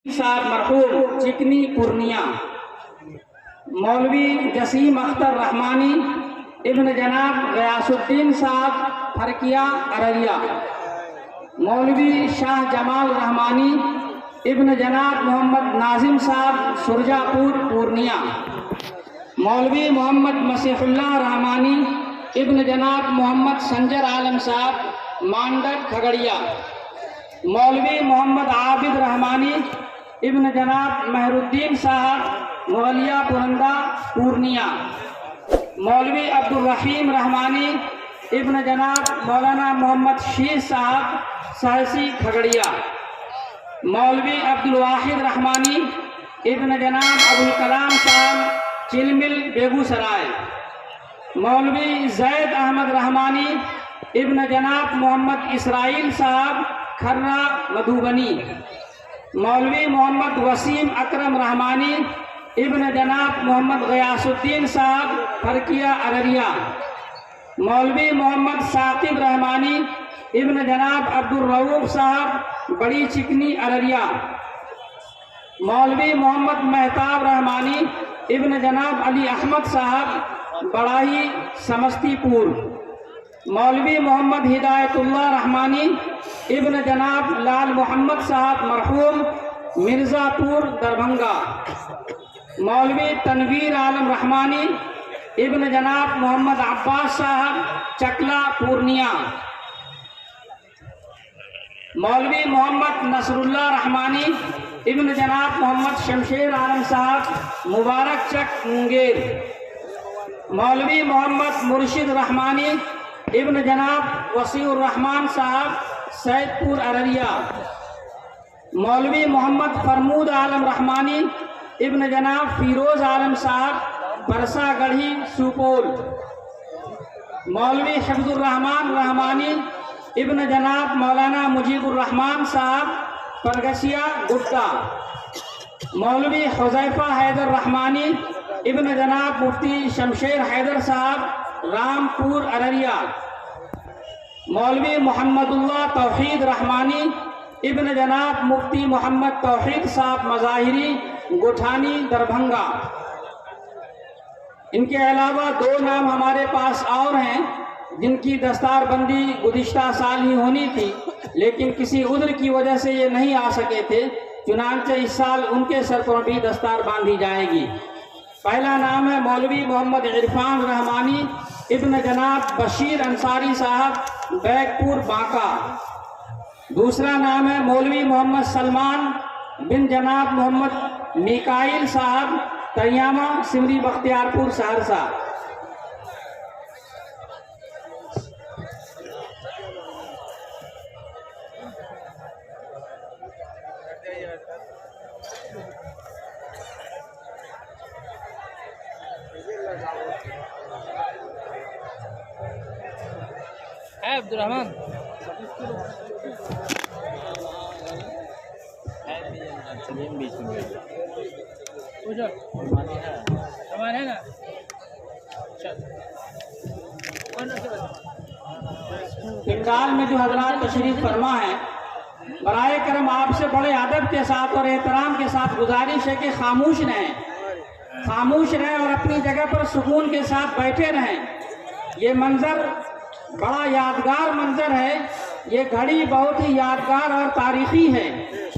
साहब मरहूम चिकनी पूर्णिया, मौलवी जसीम अख्तर रहमानी इब्न जनाब गयासुद्दीन साहब फरकिया अररिया, मौलवी शाह जमाल रहमानी इब्न जनाब मोहम्मद नाजिम साहब सुरजापुर पूर्णिया, मौलवी मोहम्मद मसीहुल्लाह रहमानी इब्न जनाब मोहम्मद संजर आलम साहब मांडक खगड़िया, मौलवी मोहम्मद आबिद रहमानी इब्न जनाब महरुद्दीन साहब मुगलिया पुरंदा पूर्णिया, मौलवी अब्दुल रहीम रहमानी इब्न जनाब मौलाना मोहम्मद शीर साहब सहसी खगड़िया, मौलवी अब्दुल वाहिद रहमानी इब्न जनाब अबुल कलाम साहब चिलमिल बेगूसराय, मौलवी जैद अहमद रहमानी इब्न जनाब मोहम्मद इसराइल साहब खर्रा मधुबनी, मौलवी मोहम्मद वसीम अकरम रहमानी इब्न जनाब मोहम्मद गयासुद्दीन साहब फरकिया अररिया, मौलवी मोहम्मद साकिब रहमानी इब्न जनाब अब्दुल रऊफ साहब बड़ी चिकनी अररिया, मौलवी मोहम्मद महताब रहमानी इब्न जनाब अली अहमद साहब बड़ाही समस्तीपुर, मौलवी मोहम्मद हिदायतुल्लाह रहमानी इब्न जनाब लाल मोहम्मद साहब मरहूम मिर्ज़ापुर दरभंगा, मौलवी तनवीर आलम रहमानी इब्न जनाब मोहम्मद अब्बास साहब चकला पूर्णिया, मौलवी मोहम्मद नसरुल्लाह रहमानी इब्न जनाब मोहम्मद शमशेर आलम साहब मुबारक चक मुंगेर, मौलवी मोहम्मद मुर्शिद रहमानी इब्न जनाब वसीउर रहमान साहब सैदपुर अररिया, मौलवी मोहम्मद फरमूद आलम रहमानी इब्न जनाब फिरोज आलम साहब बरसा गढ़ी सुपौल, मौलवी हिफ्जुर रहमान रहमानी इब्न जनाब मौलाना मुजीबुर रहमान साहब परगसिया गुट्टा, मौलवी हुज़ैफा हैदर रहमानी इब्न जनाब मुफ्ती शमशेर हैदर साहब रामपुर अररिया, मौलवी मोहम्मदुल्लाह तौहीद रहमानी इब्न जनाब मुफ्ती मोहम्मद तौहीद साहब मज़ाहिरी गोठानी दरभंगा। इनके अलावा दो नाम हमारे पास और हैं जिनकी दस्तारबंदी गुज़िश्ता साल ही होनी थी, लेकिन किसी उज़्र की वजह से ये नहीं आ सके थे, चुनांचे इस साल उनके सर पर भी दस्तार बांधी जाएगी। पहला नाम है मौलवी मोहम्मद इरफान रहमानी इब्न जनाब बशीर अंसारी साहब बैगपुर बांका, दूसरा नाम है मौलवी मोहम्मद सलमान बिन जनाब मोहम्मद मिकाइल साहब तरियामा सिमरी बख्तियारपुर सहरसा, अब्दुल रहमान है ना। इकरार में जो हजरात तशरीफ फरमा है, बराए करम आपसे बड़े अदब के साथ और एहतराम के साथ गुजारिश है कि खामोश रहें और अपनी जगह पर सुकून के साथ बैठे रहें। ये मंजर बड़ा यादगार मंजर है, ये घड़ी बहुत ही यादगार और तारीखी है।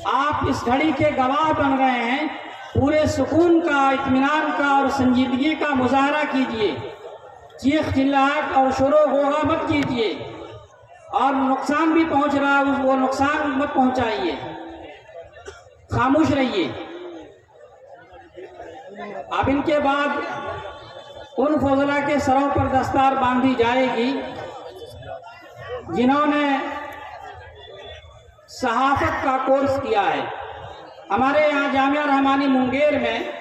आप इस घड़ी के गवाह बन रहे हैं। पूरे सुकून का, इत्मीनान का और संजीदगी का मुजाहरा कीजिए। चीख चिल्लाहट और शोर गोगा मत कीजिए, और नुकसान भी पहुंच रहा है वो नुकसान मत पहुंचाइए, खामोश रहिए। अब इनके बाद उन फजला के सरों पर दस्तार बांधी जाएगी जिन्होंने सहाफत का कोर्स किया है। हमारे यहाँ जामिया रहमानी मुंगेर में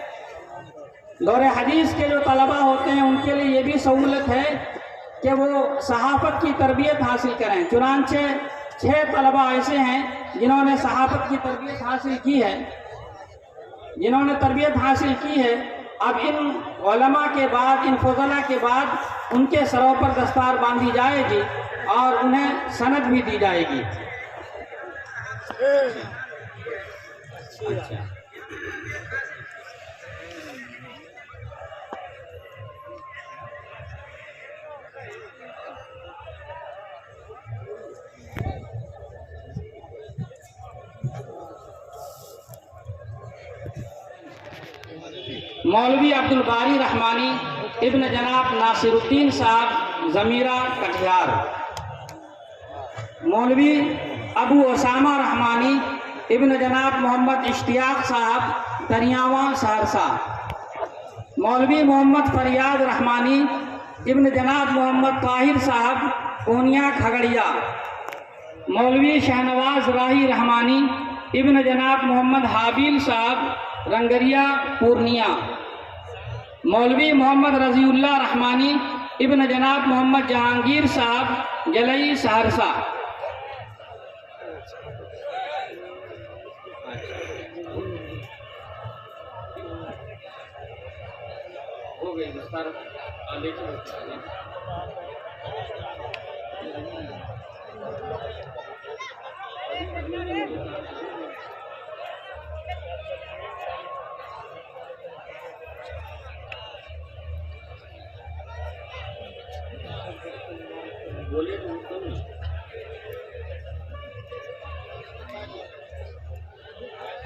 दौरे हदीस के जो तलबा होते हैं उनके लिए ये भी सहूलत है कि वो सहाफत की तरबियत हासिल करें। चुनांचे 6 तलबा ऐसे हैं जिन्होंने सहाफत की तरबियत हासिल की है, अब इन उलमा के बाद, इन फजला के बाद उनके सरों पर दस्तार बांधी जाएगी और उन्हें सनद भी दी जाएगी। अच्छा। मौलवी अब्दुल बारी रहमानी इब्न जनाब नासिरुद्दीन साहब ज़मीरा कटिहार। मौलवी अबू ओसामा रहमानी इब्न जनाब मोहम्मद इश्तियाक साहब दरियावा सहरसा। मौलवी मोहम्मद फरियाद रहमानी इब्न जनाब मोहम्मद ताहिर साहब पूनिया खगड़िया। मौलवी शहनवाज राही रहमानी इब्न जनाब मोहम्मद हाबिल साहब रंगरिया पूर्णिया। मौलवी मोहम्मद रजीउल्लाह रहमानी इब्न जनाब मोहम्मद जहांगीर साहब जलई सहरसा। हो गई सर,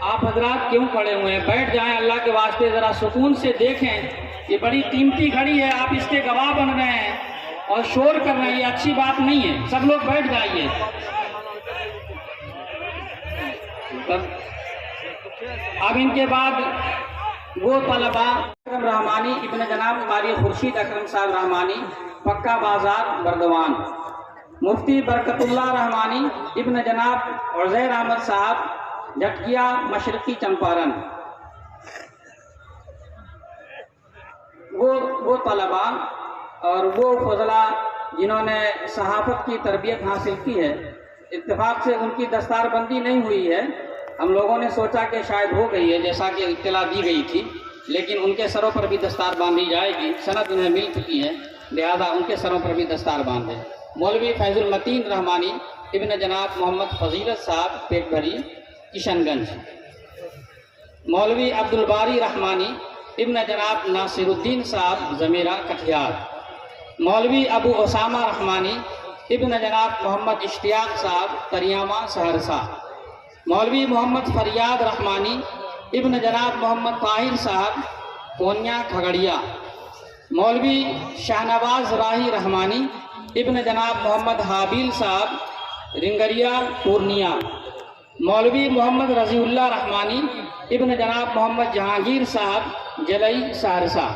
आप हजरात क्यों खड़े हुए हैं? बैठ जाएं, अल्लाह के वास्ते ज़रा सुकून से देखें। ये बड़ी कीमती घड़ी है, आप इसके गवाह बन रहे हैं और शोर कर रहे हैं, ये अच्छी बात नहीं है। सब लोग बैठ जाइए। अब इनके बाद वो तलबा अकरम रहमानी इब्न जनाब कारी खुर्शीद अकरम साहब रहमानी पक्का बाजार बर्दवान। मुफ्ती बरकतुल्लाह रहमानी इब्न जनाब उज़ैर अहमद साहब झटकिया मशरकी चंपारण। वो तलबा और वो फजला जिन्होंने सहाफ़त की तरबियत हासिल की है, इत्तेफाक से उनकी दस्तारबंदी नहीं हुई है। हम लोगों ने सोचा कि शायद हो गई है, जैसा कि इत्तला दी गई थी, लेकिन उनके सरों पर भी दस्तार बांधी जाएगी। सनद उन्हें मिल चुकी है, लिहाजा उनके सरों पर भी दस्तार बांधे। मौलवी फैजुल मतीन रहमानी इब्न जनाब मोहम्मद फजीलत साहब पेटभरी किशनगंज। मौलवी अब्दुल बारी रहमानी इब्न जनाब नासिरुद्दीन साहब ज़मीरा कटिहार। मौलवी अबू ओसामा रहमानी इब्न जनाब मोहम्मद इश्तियाक साहब तरियामा सहरसा। मौलवी मोहम्मद फरियाद रहमानी इब्न जनाब मोहम्मद ताहिर साहब पूनिया खगड़िया। मौलवी शहनवाज राही रहमानी इब्न जनाब मोहम्मद हाबिल साहब रिंगरिया पूर्णिया। मौलवी मोहम्मद रजीउल्लाह रहमानी इब्न जनाब मोहम्मद जहांगीर साहब जलई सहरसा।